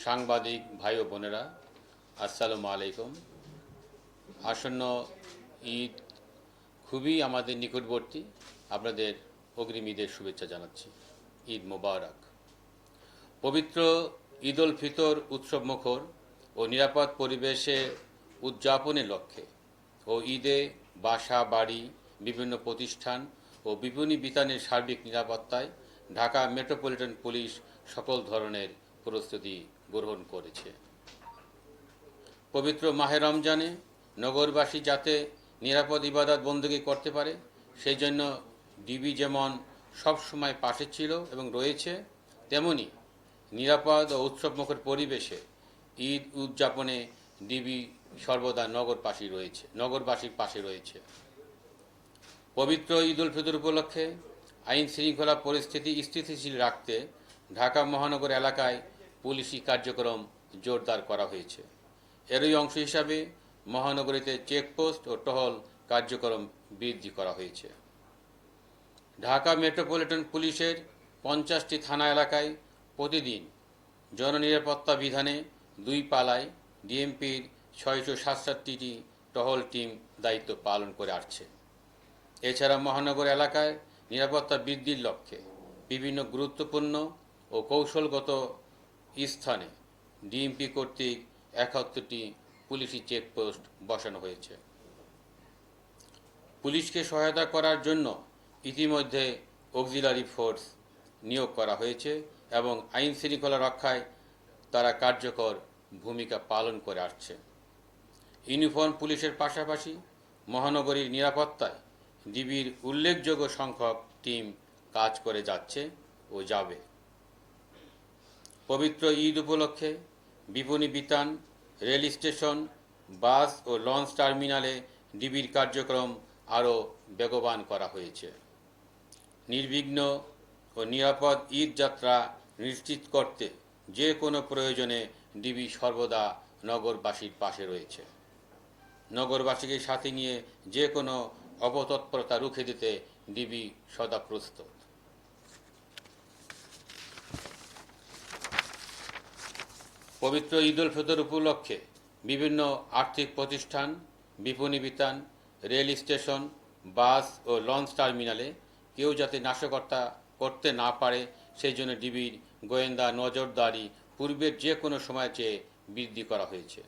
সাংবাদিক ভাই ও বোনেরা, আসসালামু আলাইকুম। আসন্ন ঈদ খুবই আমাদের নিকটবর্তী। আপনাদের অগ্রিম ঈদের শুভেচ্ছা জানাচ্ছি। ঈদ মোবারক। পবিত্র ঈদ উল ফিতর উৎসব মুখর ও নিরাপদ পরিবেশে উদযাপনের লক্ষ্যে ও ঈদে বাসা বাড়ি, বিভিন্ন প্রতিষ্ঠান ও বিপণী বিতানের সার্বিক নিরাপত্তায় ঢাকা মেট্রোপলিটন পুলিশ সকল ধরনের প্রস্তুতি গ্রহণ করেছে। পবিত্র মাহে রমজানে নগরবাসী যাতে নিরাপদ ইবাদত বন্দী করতে পারে, সেই জন্য ডিবি যেমন সবসময় পাশে ছিল এবং রয়েছে, তেমনি নিরাপদ ও উৎসবমুখর পরিবেশে ঈদ উদযাপনে ডিবি সর্বদা নগরবাসীর পাশে রয়েছে। পবিত্র ঈদ উল ফিতর উপলক্ষে আইন শৃঙ্খলা পরিস্থিতি স্থিতিশীল রাখতে ঢাকা মহানগর এলাকায় পুলিশি কার্যক্রম জোরদার করা হয়েছে। এরই অংশ হিসাবে মহানগরীতে চেকপোস্ট ও টহল কার্যক্রম বৃদ্ধি করা হয়েছে। ঢাকা মেট্রোপলিটন পুলিশের 50টি থানা এলাকায় প্রতিদিন জননিরাপত্তা বিধানে 2 পালায় ডিএমপির 667টি টহল টিম দায়িত্ব পালন করে আসছে। এছাড়া মহানগর এলাকায় নিরাপত্তা বৃদ্ধির লক্ষ্যে বিভিন্ন গুরুত্বপূর্ণ ও কৌশলগত স্থানে ডিএমপি কর্তৃক 71টি পুলিশি চেকপোস্ট বসানো হয়েছে। পুলিশকে সহায়তা করার জন্য ইতিমধ্যে অক্সিলারি ফোর্স নিয়োগ করা হয়েছে এবং আইন শৃঙ্খলা রক্ষায় তারা কার্যকর ভূমিকা পালন করে আসছে। ইউনিফর্ম পুলিশের পাশাপাশি মহানগরীর নিরাপত্তায় ডিবির উল্লেখযোগ্য সংখ্যক টিম কাজ করে যাচ্ছে ও যাবে। পবিত্র ঈদ উপলক্ষে বিপণী বিতান, রেল স্টেশন, বাস ও লঞ্চ টার্মিনালে ডিবির কার্যক্রম আরও বেগবান করা হয়েছে। নির্বিঘ্ন ও নিরাপদ ঈদ যাত্রা নিশ্চিত করতে যে কোনো প্রয়োজনে ডিবি সর্বদা নগরবাসীর পাশে রয়েছে। নগরবাসীকে সাথে নিয়ে যে কোনো অপতৎপরতা রুখে দিতে ডিবি সদা প্রস্তুত। পবিত্র ঈদ উল ফিতর উপলক্ষে বিভিন্ন আর্থিক প্রতিষ্ঠান, বিপণী বিতান, রেল স্টেশন, বাস ও লঞ্চ টার্মিনালে কেউ যাতে নাশকতা করতে না পারে, সেই জন্য ডিবির গোয়েন্দা নজরদারি পূর্বের যে কোনো সময় চেয়ে বৃদ্ধি করা হয়েছে।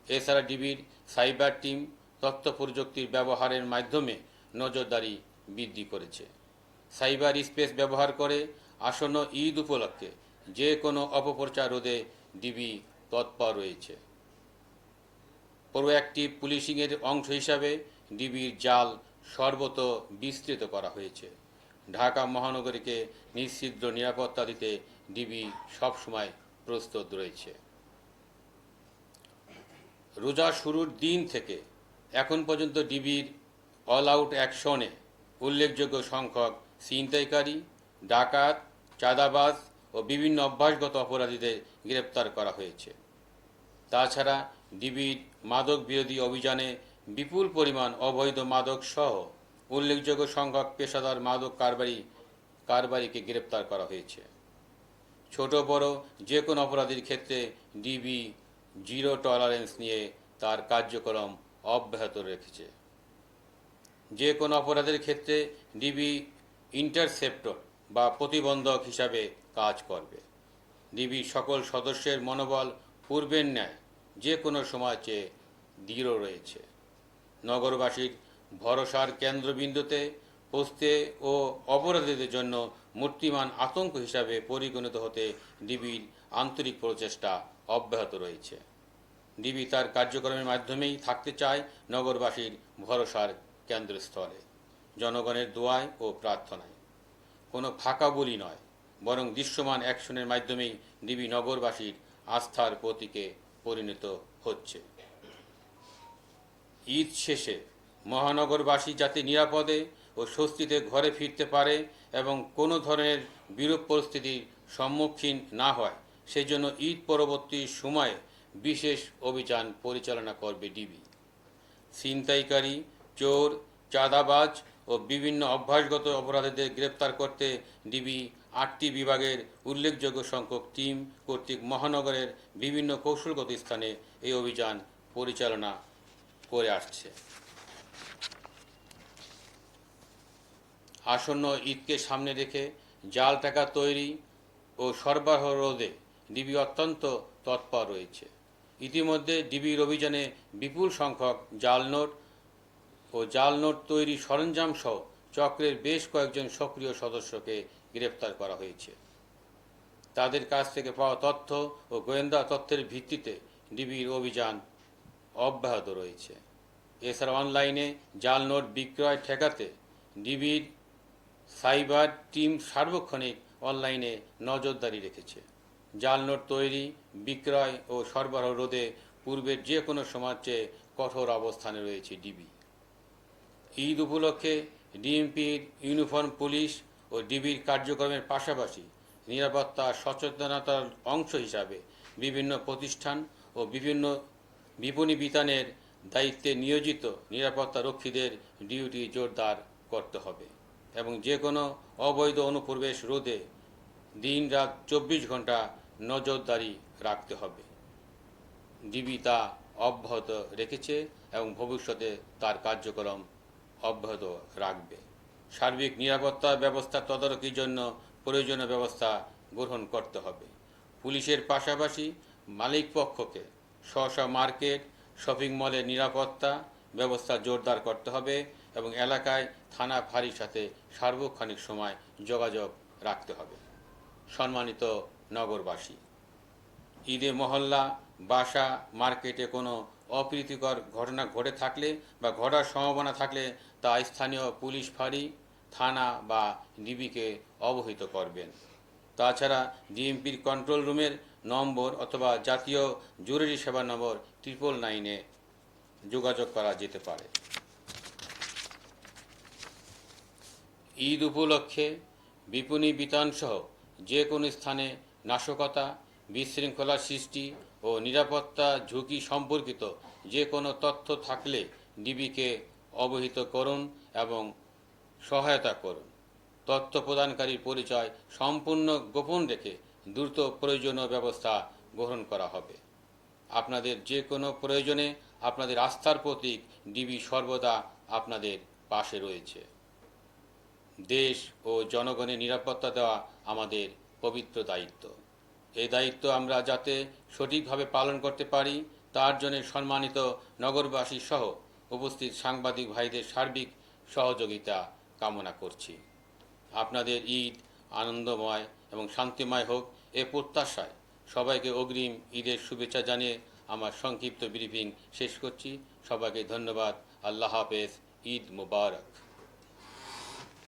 এছাড়া ডিবির সাইবার টিম তথ্য প্রযুক্তির ব্যবহারের মাধ্যমে নজরদারি বৃদ্ধি করেছে। সাইবার স্পেস ব্যবহার করে আসন্ন ঈদ উপলক্ষে যে কোনো অপপ্রচার রোধে ডিবি তৎপর রয়েছে। প্রোঅ্যাক্টিভ পুলিশিংয়ের অংশ হিসাবে ডিবির জাল সর্বত বিস্তৃত করা হয়েছে। ঢাকা মহানগরীকে নিশ্ছিদ্র নিরাপত্তা দিতে ডিবি সবসময় প্রস্তুত রয়েছে। রোজা শুরুর দিন থেকে এখন পর্যন্ত ডিবির অল আউট অ্যাকশনে উল্লেখযোগ্য সংখ্যক ছিনতাইকারী, ডাকাত, চাঁদাবাজ ও বিভিন্ন অভ্যাসগত অপরাধীদের গ্রেপ্তার করা হয়েছে। তাছাড়া ডিবির মাদক বিরোধী অভিযানে বিপুল পরিমাণ অবৈধ মাদক সহ উল্লেখযোগ্য সংখ্যক পেশাদার মাদক কারবারিকে গ্রেপ্তার করা হয়েছে। ছোট বড় যে কোনো অপরাধীর ক্ষেত্রে ডিবি জিরো টলারেন্স নিয়ে তার কার্যক্রম অব্যাহত রেখেছে। যে কোনো অপরাধের ক্ষেত্রে ডিবি ইন্টারসেপ্টর বা প্রতিবন্ধক হিসাবে কাজ করবে। ডিবি সকল সদস্যের মনোবল পূর্বের ন্যায় যে কোনো সময় চেয়ে দৃঢ় রয়েছে। নগরবাসীর ভরসার কেন্দ্রবিন্দুতে পৌঁছতে ও অপরাধীদের জন্য মূর্তিমান আতঙ্ক হিসাবে পরিগণিত হতে ডিবির আন্তরিক প্রচেষ্টা অব্যাহত রয়েছে। ডিবি তার কার্যক্রমের মাধ্যমেই থাকতে চায় নগরবাসীর ভরসার কেন্দ্রস্থলে, জনগণের দোয়ায় ও প্রার্থনায়। কোনো ফাঁকা বলি নয়, বরং দৃশ্যমান অ্যাকশনের মাধ্যমেই ডিবি নগরবাসীর আস্থার প্রতীকে পরিণত হচ্ছে। ঈদ শেষে মহানগরবাসী যাতে নিরাপদে ও স্বস্তিতে ঘরে ফিরতে পারে এবং কোনো ধরনের বিরূপ পরিস্থিতির সম্মুখীন না হয়, সেই জন্য ঈদ পরবর্তী সময়ে বিশেষ অভিযান পরিচালনা করবে ডিবি। ছিনতাইকারী, চোর, চাঁদাবাজ ও বিভিন্ন অভ্যাসগত অপরাধীদের গ্রেপ্তার করতে ডিবি 8টি বিভাগের উল্লেখযোগ্য সংখ্যক টিম কর্তৃক মহানগরের বিভিন্ন কৌশলগত স্থানে এই অভিযান পরিচালনা করে আসছে। আসন্ন ঈদকে সামনে রেখে জাল টাকা তৈরি ও সরবরাহ রোধে ডিবি অত্যন্ত তৎপর রয়েছে। ইতিমধ্যে ডিবির অভিযানে বিপুল সংখ্যক জাল নোট তৈরি সরঞ্জাম সহ চক্রের বেশ কয়েকজন সক্রিয় সদস্যকে গ্রেপ্তার করা হয়েছে। তাদের কাছ থেকে পাওয়া তথ্য ও গোয়েন্দা তথ্যের ভিত্তিতে ডিবির অভিযান অব্যাহত রয়েছে। এছাড়া অনলাইনে জাল নোট বিক্রয় ঠেকাতে ডিবির সাইবার টিম সার্বক্ষণিক অনলাইনে নজরদারি রেখেছে। জাল নোট তৈরি, বিক্রয় ও সরবরাহ রোধে পূর্বের যে কোনো সময়ের চেয়ে কঠোর অবস্থানে রয়েছে ডিবি। ঈদ উপলক্ষে ডিএমপির ইউনিফর্ম পুলিশ ও ডিবির কার্যক্রমের পাশাপাশি নিরাপত্তা সচেতনতার অংশ হিসাবে বিভিন্ন প্রতিষ্ঠান ও বিভিন্ন বিপণী বিতানের দায়িত্বে নিয়োজিত নিরাপত্তা রক্ষীদের ডিউটি জোরদার করতে হবে এবং যে কোনো অবৈধ অনুপ্রবেশ রোধে দিনরাত 24 ঘন্টা নজরদারি রাখতে হবে। ডিবি তা অব্যাহত রেখেছে এবং ভবিষ্যতে তার কার্যক্রম অব্যাহত রাখবে। সার্বিক নিরাপত্তা ব্যবস্থা তদারকির জন্য প্রয়োজনীয় ব্যবস্থা গ্রহণ করতে হবে। পুলিশের পাশাপাশি মালিকপক্ষকে স্ব মার্কেট, শপিং মলের নিরাপত্তা ব্যবস্থা জোরদার করতে হবে এবং এলাকায় থানা ফাঁড়ির সাথে সার্বক্ষণিক সময় যোগাযোগ রাখতে হবে। সম্মানিত নগরবাসী, ঈদে মহল্লা, বাসা, মার্কেটে কোনো অপ্রীতিকর ঘটনা ঘটে থাকলে বা ঘটার সম্ভাবনা থাকলে তা স্থানীয় পুলিশ ফাঁড়ি, থানা বা ডিবিকে অবহিত করবেন। তাছাড়া ডিএমপির কন্ট্রোল রুমের নম্বর অথবা জাতীয় জরুরি সেবা নম্বর 999-এ যোগাযোগ করা যেতে পারে। ঈদ উপলক্ষে বিপণী বিতানসহ যে কোনো স্থানে নাশকতা, বিশৃঙ্খলা সৃষ্টি ও নিরাপত্তা ঝুঁকি সম্পর্কিত যে কোনো তথ্য থাকলে ডিবিকে অবহিত করুন এবং সহায়তা করুন। তথ্য প্রদানকারীর পরিচয় সম্পূর্ণ গোপন রেখে দ্রুত প্রয়োজনীয় ব্যবস্থা গ্রহণ করা হবে। আপনাদের যে কোনো প্রয়োজনে আপনাদের আস্থার প্রতীক ডিবি সর্বদা আপনাদের পাশে রয়েছে। দেশ ও জনগণের নিরাপত্তা দেওয়া আমাদের পবিত্র দায়িত্ব। এই দায়িত্ব আমরা যাতে সঠিকভাবে পালন করতে পারি তার জন্য সম্মানিত নগরবাসী সহ উপস্থিত সাংবাদিক ভাইদের সার্বিক সহযোগিতা কামনা করছি। আপনাদের ঈদ আনন্দময় এবং শান্তিময় হোক এ প্রত্যাশায় সবাইকে অগ্রিম ঈদের শুভেচ্ছা জানিয়ে আমার সংক্ষিপ্ত ব্রিফিং শেষ করছি। সবাইকে ধন্যবাদ। আল্লাহ হাফেজ। ঈদ মুবারক।